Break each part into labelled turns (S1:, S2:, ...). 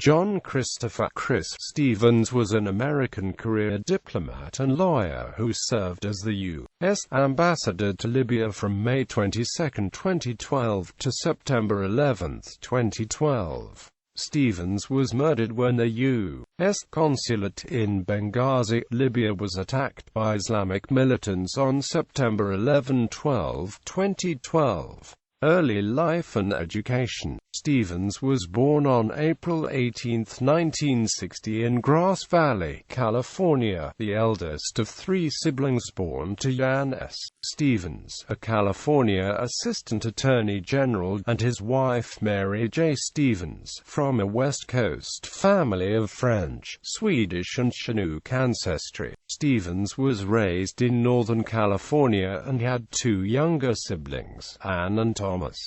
S1: John Christopher "Chris" Stevens was an American career diplomat and lawyer who served as the U.S. Ambassador to Libya from May 22, 2012 to September 11, 2012. Stevens was murdered when the U.S. consulate in Benghazi, Libya was attacked by Islamic militants on September 11, 2012. Early life and education. Stevens was born on April 18, 1960 in Grass Valley, California, the eldest of three siblings born to Jan S. Stevens, a California Assistant Attorney General, and his wife Mary J. Stevens, from a West Coast family of French, Swedish and Chinook ancestry. Stevens was raised in Northern California and had two younger siblings, Anne and Thomas.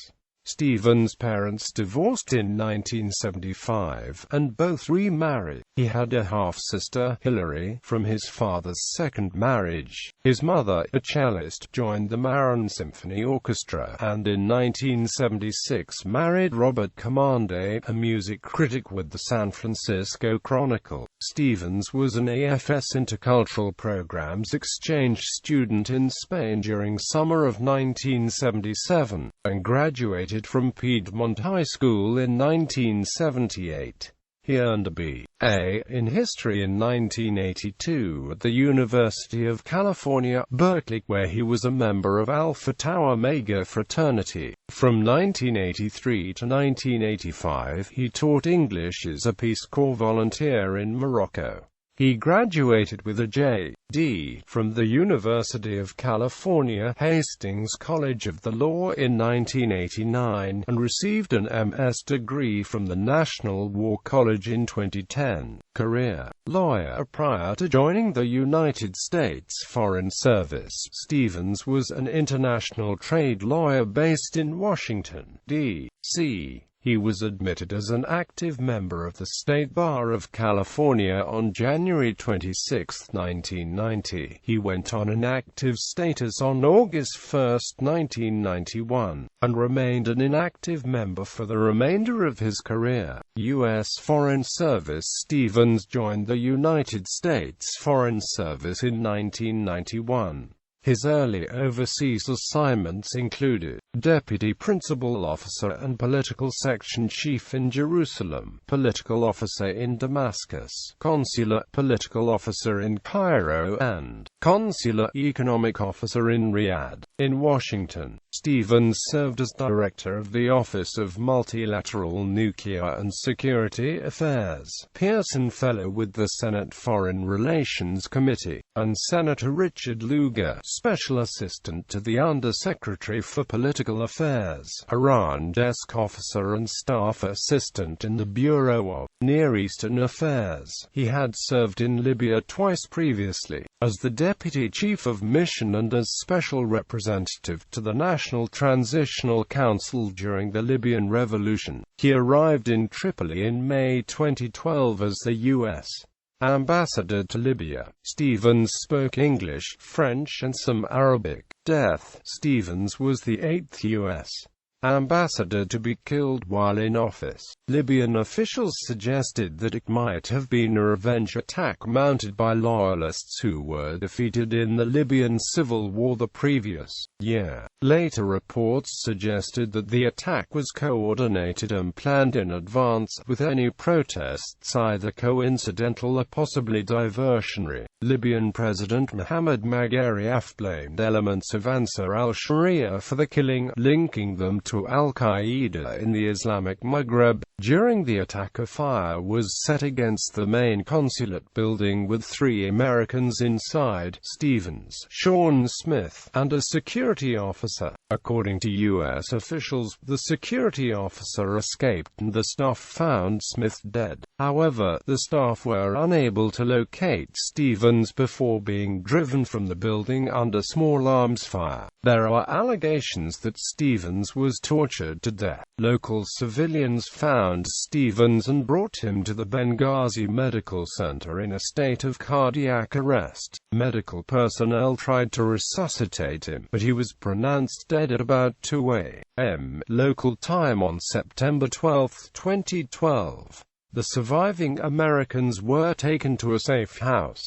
S1: Stevens' parents divorced in 1975, and both remarried. He had a half-sister, Hillary, from his father's second marriage. His mother, a cellist, joined the Marin Symphony Orchestra, and in 1976 married Robert Commande, a music critic with the San Francisco Chronicle. Stevens was an AFS Intercultural Programs exchange student in Spain during summer of 1977, and graduated from Piedmont High School in 1978. He earned a B.A. in History in 1982 at the University of California, Berkeley, where he was a member of Alpha Tau Omega fraternity. From 1983 to 1985, he taught English as a Peace Corps volunteer in Morocco. He graduated with a J.D. from the University of California, Hastings College of the Law in 1989, and received an MS degree from the National War College in 2010. Career lawyer. Prior to joining the United States Foreign Service, Stevens was an international trade lawyer based in Washington, D.C. He was admitted as an active member of the State Bar of California on January 26, 1990. He went on inactive status on August 1, 1991, and remained an inactive member for the remainder of his career. U.S. Foreign Service. Stevens joined the United States Foreign Service in 1991. His early overseas assignments included Deputy Principal Officer and Political Section Chief in Jerusalem, Political Officer in Damascus, Consular Political Officer in Cairo, and Consular Economic Officer in Riyadh. In Washington, Stevens served as Director of the Office of Multilateral Nuclear and Security Affairs, Pearson Fellow with the Senate Foreign Relations Committee, and Senator Richard Lugar, Special Assistant to the Undersecretary for Political Affairs, Iran Desk Officer and Staff Assistant in the Bureau of Near Eastern Affairs. He had served in Libya twice previously, as the Deputy Chief of Mission and as Special Representative to the National Transitional Council during the Libyan Revolution. He arrived in Tripoli in May 2012 as the U.S. Ambassador to Libya. Stevens spoke English, French and some Arabic. Death. Stevens was the 8th U.S. ambassador to be killed while in office. Libyan officials suggested that it might have been a revenge attack mounted by loyalists who were defeated in the Libyan civil war the previous year. Later reports suggested that the attack was coordinated and planned in advance, with any protests either coincidental or possibly diversionary. Libyan President Mohamed Magariaf blamed elements of Ansar al-Sharia for the killing, linking them to al-Qaeda in the Islamic Maghreb. During the attack, a fire was set against the main consulate building with 3 Americans inside: Stevens, Sean Smith, and a security officer. According to U.S. officials, the security officer escaped and the staff found Smith dead. However, the staff were unable to locate Stevens before being driven from the building under small arms fire. There are allegations that Stevens was tortured to death. Local civilians found Stevens and brought him to the Benghazi Medical Center in a state of cardiac arrest. Medical personnel tried to resuscitate him, but he was pronounced dead at about 2 a.m. local time on September 12, 2012. The surviving Americans were taken to a safe house.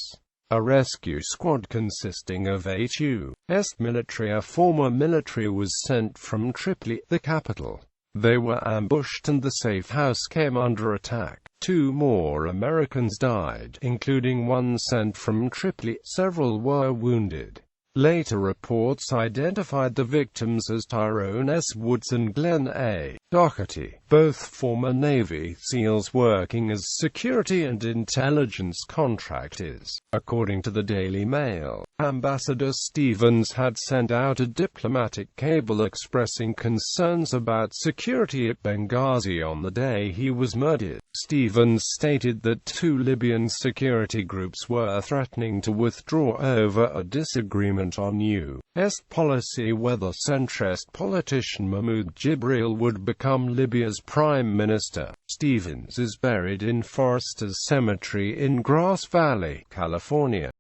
S1: A rescue squad consisting of 8 U.S. military and former military was sent from Tripoli, the capital. They were ambushed and the safe house came under attack. 2 more Americans died, including one sent from Tripoli. Several were wounded. Later reports identified the victims as Tyrone S. Woods and Glenn A. Doherty, both former Navy SEALs working as security and intelligence contractors. According to the Daily Mail, Ambassador Stevens had sent out a diplomatic cable expressing concerns about security at Benghazi on the day he was murdered. Stevens stated that 2 Libyan security groups were threatening to withdraw over a disagreement on U.S. policy whether centrist politician Mahmoud Jibril would become Libya's prime minister. Stevens is buried in Foresters Cemetery in Grass Valley, California.